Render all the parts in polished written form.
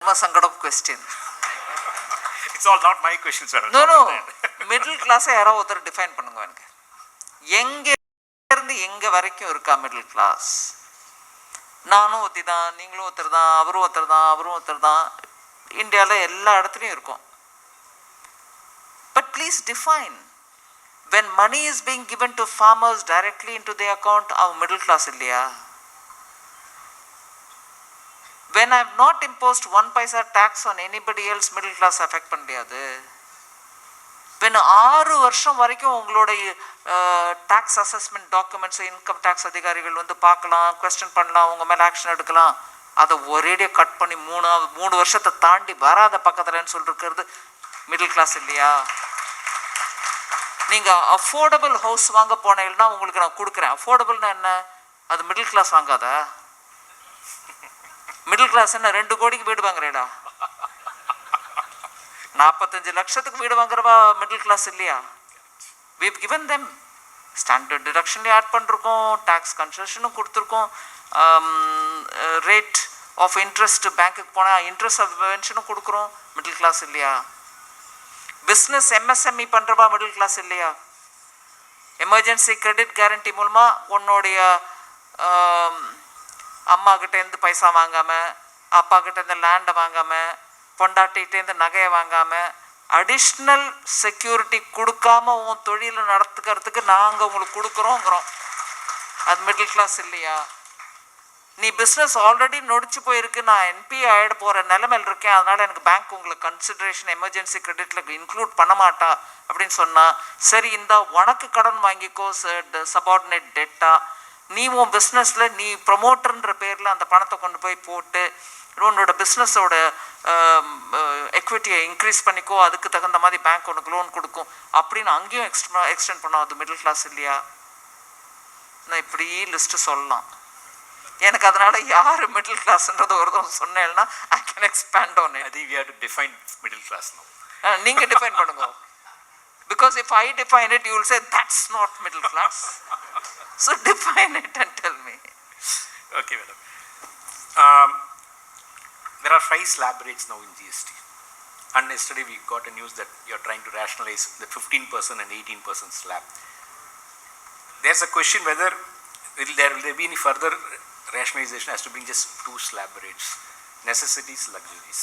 Dharma Sangadam question. It's all not my question, sir. No. Middle class யாரோ ஒருத்தர் define பண்ணுங்க எனக்கு. எங்க இருந்து எங்க வரைக்கும் இருக்கா மிடில் கிளாஸ்? நானும் ஒருத்தி தான், நீங்களும் ஒருத்தர் தான், அவரும் ஒருத்தர் தான், அவரும் ஒருத்தர் தான். இந்தியாவில் எல்லா இடத்துலையும் இருக்கும். But please define. when money is being given to farmers directly into their account, அவன் மிடில் கிளாஸ் இல்லையா? when I have not imposed 1 paisa tax on anybody else, middle class affect பண்ணலையாது? when 6 வருஷம் வரைக்கும் உங்களுடைய tax assessment documents income tax அதிகாரிகள் வந்து பார்க்கலாம், question பண்ணலாம், உங்கள் மேலே ஆக்ஷன் எடுக்கலாம், அதை ஒரேடியாக கட் பண்ணி 3 வருஷத்தை தாண்டி வராத பக்கத்துலன்னு சொல்லிருக்கிறது மிடில் கிளாஸ் இல்லையா? நீங்கள் அஃபோர்டபுள் ஹவுஸ் வாங்க போனீங்கன்னா உங்களுக்கு நான் கொடுக்குறேன். அஃபோர்டபுள்னா என்ன? அது மிடில் கிளாஸ் வாங்காதா? மிடில் கிளாஸ் என்ன 2 கோடிக்கு வீடு வாங்குறேடா? 45 லட்சத்துக்கு வீடு வாங்குறவா மிடில் கிளாஸ் இல்லையா? we've given them ஸ்டாண்டர்ட் டிடக்ஷன்லேயும் ஆட் பண்ணிருக்கோம், டேக்ஸ் கன்செஷனும் கொடுத்துருக்கோம், ரேட் ஆஃப் இன்ட்ரெஸ்ட் பேங்க்குக்கு போனால் இன்ட்ரெஸ்ட் சப்வென்ஷனும் கொடுக்குறோம். மிடில் கிளாஸ் இல்லையா? பிஸ்னஸ் எம்எஸ்எம்இ பண்ணுறவா மிடில் கிளாஸ் இல்லையா? எமர்ஜென்சி கிரெடிட் கேரண்டி மூலமாக உன்னுடைய அம்மா கிட்டேருந்து பைசா வாங்காமல், அப்பா கிட்டேருந்து லேண்டை வாங்காமல், பொண்டாட்டிகிட்டேருந்து நகையை வாங்காமல், அடிஷ்னல் செக்யூரிட்டி கொடுக்காம உன் தொழிலை நடத்துக்கிறதுக்கு நாங்கள் உங்களுக்கு கொடுக்குறோங்கிறோம். அது மிடில் கிளாஸ் இல்லையா? நீ பிஸ்னஸ் ஆல்ரெடி நொடிச்சு போயிருக்கு, நான் என்பி ஆகிட போகிற நிலைமையில் இருக்கேன், அதனால் எனக்கு பேங்க் உங்களுக்கு கன்சிடரேஷன் எமர்ஜென்சி கிரெடிட்டில் இன்க்ளூட் பண்ண மாட்டா அப்படின்னு சொன்னால், சரி இந்த உனக்கு கடன் வாங்கிக்கோ சபார்டினேட் டெட்டா, நீ உன் பிஸ்னஸில் நீ ப்ரொமோட்டர்ன்ற பேரில் அந்த பணத்தை கொண்டு போய் போட்டு உன்னோட பிஸ்னஸோட எக்விட்டியை இன்க்ரீஸ் பண்ணிக்கோ, அதுக்கு தகுந்த மாதிரி பேங்க் உனக்கு லோன் கொடுக்கும் அப்படின்னு அங்கேயும் எக்ஸ்டெண்ட் பண்ணோம். அது மிடில் கிளாஸ் இல்லையா? நான் இப்படி லிஸ்ட்டு சொல்லலாம். எனக்கு அதனால யார் மிடில் கிளாஸ்ன்றது ஒருத்தர் சொன்னேன்னா I can expand on it. I think we have to define middle class now. நீங்கள் டிஃபைன் பண்ணுங்க. Because if I define it, you will say that's not middle class. So define it and tell me. Okay, madam. There are 5 slab rates now in GST. And yesterday we got a news that you are trying to rationalize the 15% and 18% slab. There's a question whether will there be any further rationalization as to bring just 2 slab rates, necessities, luxuries.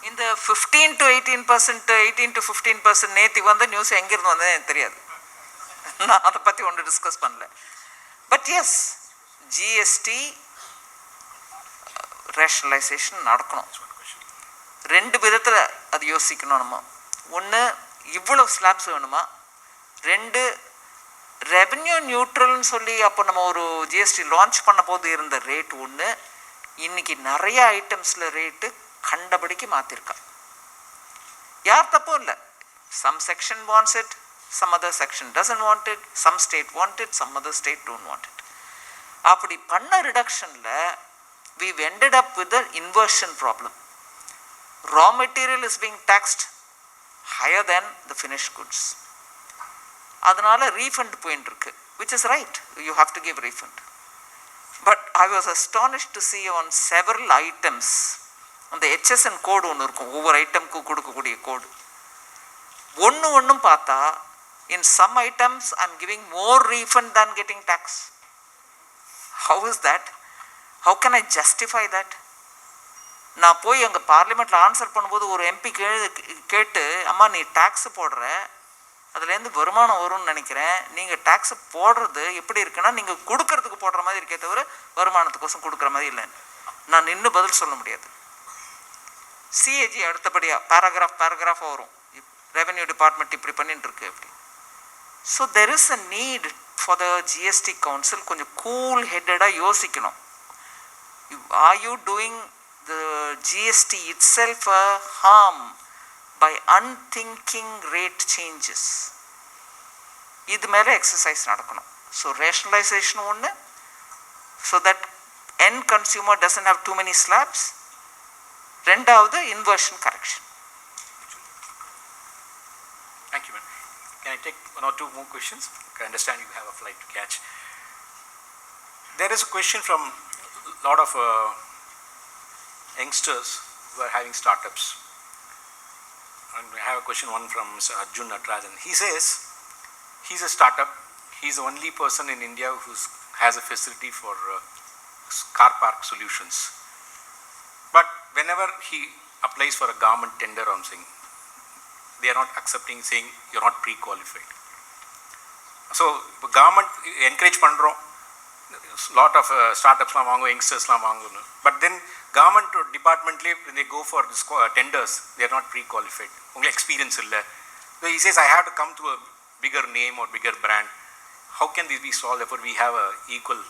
இந்த 15 to 18%, 18 to 15% நேற்று வந்த news எங்கிருந்து வந்தது எனக்கு தெரியாது. நான் அதை பற்றி ஒன்று டிஸ்கஸ் பண்ணல. பட் எஸ், ஜிஎஸ்டி ரேஷனலைசேஷன் நடக்கணும். 2 விதத்தில் அது யோசிக்கணும் நம்ம. ஒன்று, இவ்வளோ ஸ்லாப்ஸ் வேணுமா? 2, ரெவென்யூ நியூட்ரல்னு சொல்லி அப்போ நம்ம ஒரு ஜிஎஸ்டி லான்ச் பண்ண போது இருந்த ரேட் ஒன்று, இன்றைக்கி நிறைய ஐட்டம்ஸில் ரேட்டு கண்டபடிக்கு மாற்றிருக்கா. யார் தப்பும் இல்லை. Some section wants it, some other section doesn't want it, some state want it, some other state don't want it. அப்படி பண்ண ரிடக்ஷனில் we've ended up with the inversion problem. Raw material is being taxed higher than the finished goods. அதனால refund போயின்னு இருக்கு, which is right, you have to give refund. But I was astonished to see on several items அந்த HSN கோடு ஒன்று இருக்கும், ஒவ்வொரு ஐட்டமுக்கு கொடுக்கக்கூடிய கோடு. ஒன்றும் பார்த்தா in some items I'm giving more refund than getting tax. How is that? How can I justify that? நான் போய் அங்கே பார்லிமெண்ட்டில் ஆன்சர் பண்ணும்போது ஒரு எம்பி கேட்டு, அம்மா நீ டேக்ஸு போடுற, அதுலேருந்து வருமானம் வரும்னு நினைக்கிறேன், நீங்கள் டேக்ஸு போடுறது எப்படி இருக்குன்னா நீங்கள் கொடுக்கறதுக்கு போடுற மாதிரி இருக்கே தவிர வருமானத்துக்கோசம் கொடுக்குற மாதிரி இல்லைன்னு நான் நின்று பதில் சொல்ல முடியாது. சிஏஜி அடுத்தபடியாக பேராகிராஃபாக வரும், ரெவென்யூ டிபார்ட்மெண்ட் இப்படி பண்ணிட்டு இருக்கு அப்படி. So there is a need for the GST council கொஞ்சம் கூல் ஹெட்டடாக யோசிக்கணும். Are you doing the GST itself a harm by unthinking rate changes? இது மேலே எக்ஸசைஸ் நடக்கணும். ஸோ ரேஷனலைசேஷன் ஒன்று, so that end consumer doesn't have too many slabs. ரெண்டாவது inversion correction. Thank you, madam. Can I take 1 or 2 more questions? I understand you have a flight to catch. There is a question from lot of youngsters who are having startups. And I have a question, one from Mr. Arjun Natarajan. He says he's a startup. He's the only person in India who has a facility for car park solutions. But whenever he applies for a government tender or something, they are not accepting, saying you're not pre-qualified. So government encourage பண்றோம், lot of startups லாம் வாங்குவோம், youngsters லாம் வாங்குவோம். But then government departmently when they go for this tenders, they are not pre-qualified. உங்களுக்கு experience இல்ல. So he says I have to come to a bigger name or bigger brand. How can this be solved? Therefore we have a equal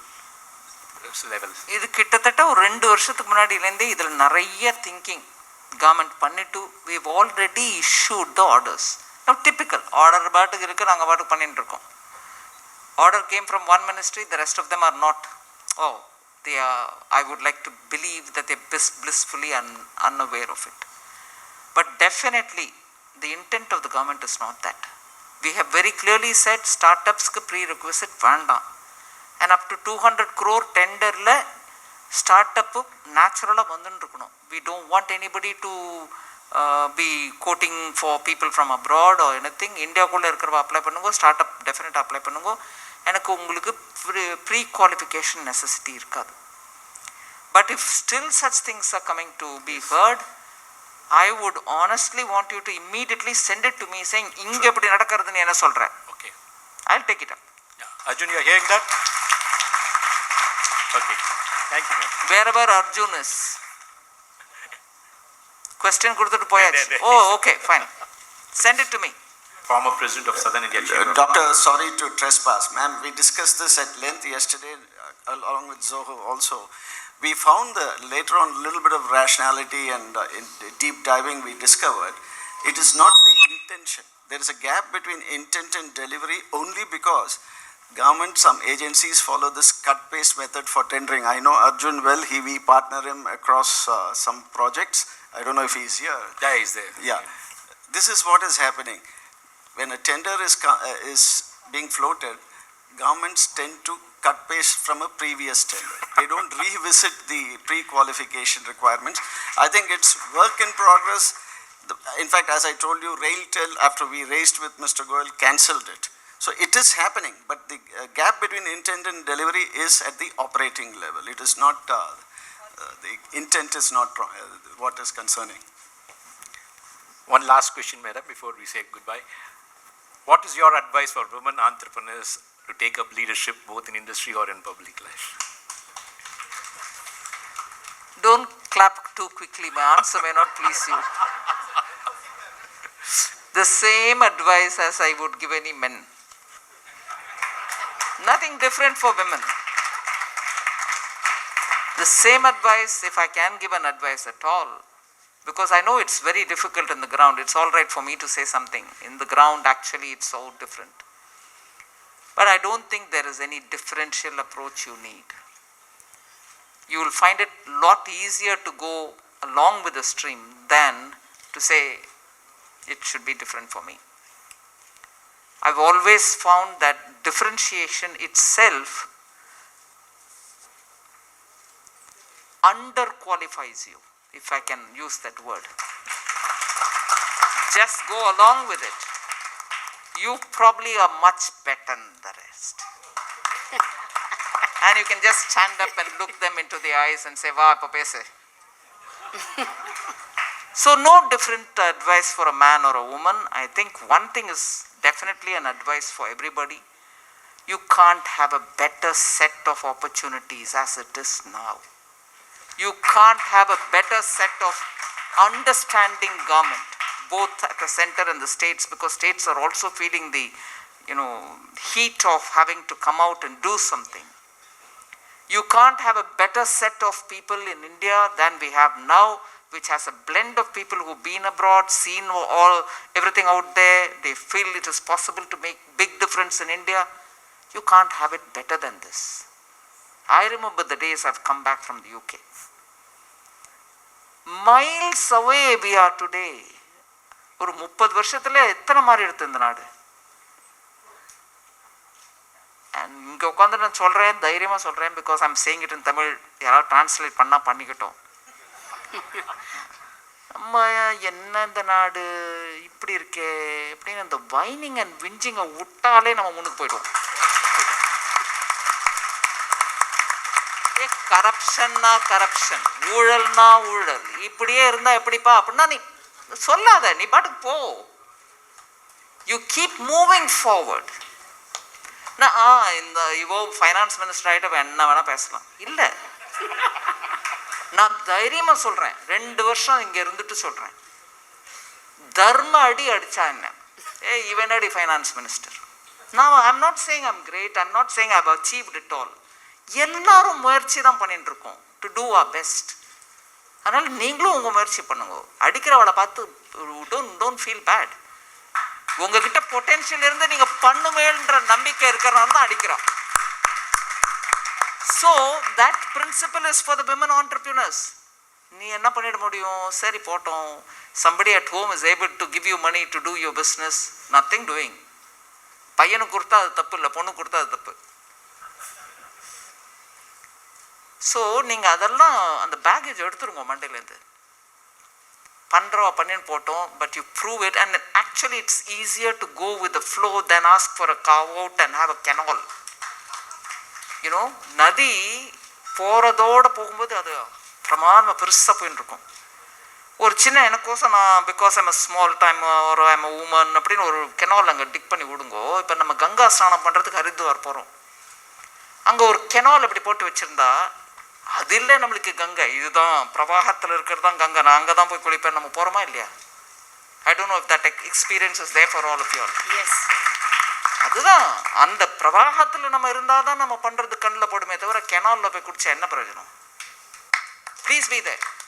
level. இது கிட்டத்தட்ட ஒரு 2 வருஷத்துக்கு முன்னாடியிலேருந்தே இதில் நிறைய thinking government பண்ணிட்டு we've already issued the orders. Now typical order பாட்டுக்கு இருக்குது, நாங்கள் பாட்டுக்கு பண்ணிட்டு இருக்கோம். Order came from one ministry, the rest of them are not. Oh, they are, I would like to believe that they're blissfully unaware of it. But definitely, the intent of the government is not that. We have very clearly said startups ku prerequisite vandam. And up to 200 crore tender la startup natural vandunirukano. We don't want anybody to be quoting for people from abroad or anything. India kulla irukra apply pannungo, startup definite apply pannungo. எனக்கு உங்களுக்கு pre qualification necessity இருக்காது. But if still such things are coming to be hurt, I would honestly want you to immediately send it to me saying இங்கே எப்படி நடக்கிறதுன்னு என்ன சொல்கிறேன். Okay, I will take it up. Arjun, you are hearing that? Okay, thank you, ma'am. Wherever Arjun is. Question கொடுத்துட்டு போயாச்சு. Oh okay fine, send it to me. Former President of Southern India Chamber. Doctor, sorry to trespass. Ma'am, we discussed this at length yesterday along with Zoho also. We found later on a little bit of rationality and in deep diving we discovered it is not the intention. There is a gap between intent and delivery only because government, some agencies follow this cut-paste method for tendering. I know Arjun well, we partner him across some projects. I don't know if he is here. Yeah, he is there. Yeah. This is what is happening. When a tender is being floated, governments tend to cut paste from a previous tender. They don't revisit the pre-qualification requirements. I think it's work in progress. In fact, as I told you, RailTel, after we raised with Mr. Goyal, cancelled it. So it is happening, but the gap between intent and delivery is at the operating level. It is not, the intent is not what is concerning. One last question, madam, before we say goodbye. What is your advice for women entrepreneurs to take up leadership both in industry or in public life? Don't clap too quickly, my answer may not please you. The same advice as I would give any men. Nothing different for women. The same advice, if I can give an advice at all, because I know it's very difficult in the ground. It's all right for me to say something. In the ground, actually, it's so different. But I don't think there is any differential approach you need. You will find it a lot easier to go along with the stream than to say it should be different for me. I've always found that differentiation itself underqualifies you, if I can use that word. Just go along with it. You probably are much better than the rest. And you can just stand up and look them into the eyes and say, "Vaa, appa pese." So no different advice for a man or a woman. I think one thing is definitely an advice for everybody. You can't have a better set of opportunities as it is now. You can't have a better set of understanding government, both at the center and the states, because states are also feeling the, heat of having to come out and do something. You can't have a better set of people in India than we have now, which has a blend of people who've been abroad, seen everything out there. They feel it is possible to make big difference in India. You can't have it better than this. I remember the days I've come back from the UK. Miles away we are today. ஒரு 30 வருஷத்துல எத்தனை மாறி எடுத்து இந்த நாடு. இங்கே உட்காந்து நான் சொல்கிறேன், தைரியமாக சொல்கிறேன், because I'm saying it in Tamil. யாராவது டிரான்ஸ்லேட் பண்ணால் பண்ணிக்கிட்டோம். நம்ம என்ன இந்த நாடு இப்படி இருக்கே அப்படின்னு அந்த வைனிங் அண்ட் விஞ்சிங்கை விட்டாலே நம்ம முன்னுக்கு போயிடுவோம். கரப்ஷன்னா கரப்ஷன், ஊழல்னா ஊழல், இப்படியே இருந்தா எப்படிப்பா அப்படின்னா நீ சொல்லாத, நீ பாட்டுக்கு போ. You keep moving forward. இந்த இவோ ஃபைனான்ஸ் மினிஸ்டர் ஆகிட்ட என்ன வேணா பேசலாம். இல்லை, நான் தைரியமா சொல்றேன், 2 வருஷம் இங்க இருந்துட்டு சொல்றேன், தர்ம அடி அடிச்சா என்ன, இவன் அடி ஃபைனான்ஸ் மினிஸ்டர். நான் I'm not saying I'm great, I'm not saying I've achieved it all. எல்லாரும் முயற்சி தான் பண்ணிட்டு இருக்கோம் டு டூ அவர் பெஸ்ட். அதனால நீங்களும் உங்க முயற்சி பண்ணுங்க. அடிக்கிறவளை பார்த்து டோன்ட் ஃபீல் பேட். உங்ககிட்ட பொட்டென்ஷியல் இருந்து நீங்க பண்ணுவேன்ற நம்பிக்கை இருக்கிறனால தான் அடிக்கிறோம். So that principle is for the women entrepreneurs. நீ என்ன பண்ணிட முடியும், சரி போட்டோம், somebody at home is able to give you money to do your business, nothing doing. பையனுக்கு கொடுத்தா அது தப்பு இல்லை, பொண்ணு கொடுத்தா அது தப்பு. ஸோ நீங்கள் அதெல்லாம் அந்த பேக்கேஜ் எடுத்துருங்க மண்டையிலேருந்து. பண்ணின்னு போட்டோம், but you prove it. And actually it's easier to go with the flow then ask for a carve out and have a canal. You know, நதி போகிறதோடு போகும்போது அது பிரமாதமாக பெருசாக போயின்னு இருக்கும். ஒரு சின்ன எனக்கோசம் நான் because I'm a small time ஒரு ஐம் அ உமன் அப்படின்னு ஒரு கெனால் அங்கே டிக் பண்ணி விடுங்கோ. இப்போ நம்ம கங்கா ஸ்நானம் பண்ணுறதுக்கு ஹரித்வார் போகிறோம், அங்கே ஒரு கெனால் இப்படி போட்டு வச்சுருந்தா அது இல்லை நம்மளுக்கு கங்கை, இதுதான் பிரவாகத்தில் இருக்கிறது தான் கங்கை, நான் அங்கே தான் போய் குளிப்பேன், நம்ம போகிறோமா இல்லையா? I don't know if that experience is there for all of you all. Yes, அதுதான் அந்த பிரவாகத்தில் நம்ம இருந்தால் தான் நம்ம பண்ணுறது கண்ணில் போடுமே தவிர கெனாலில் போய் குடிச்சா என்ன பிரயோஜனம்? Please be there.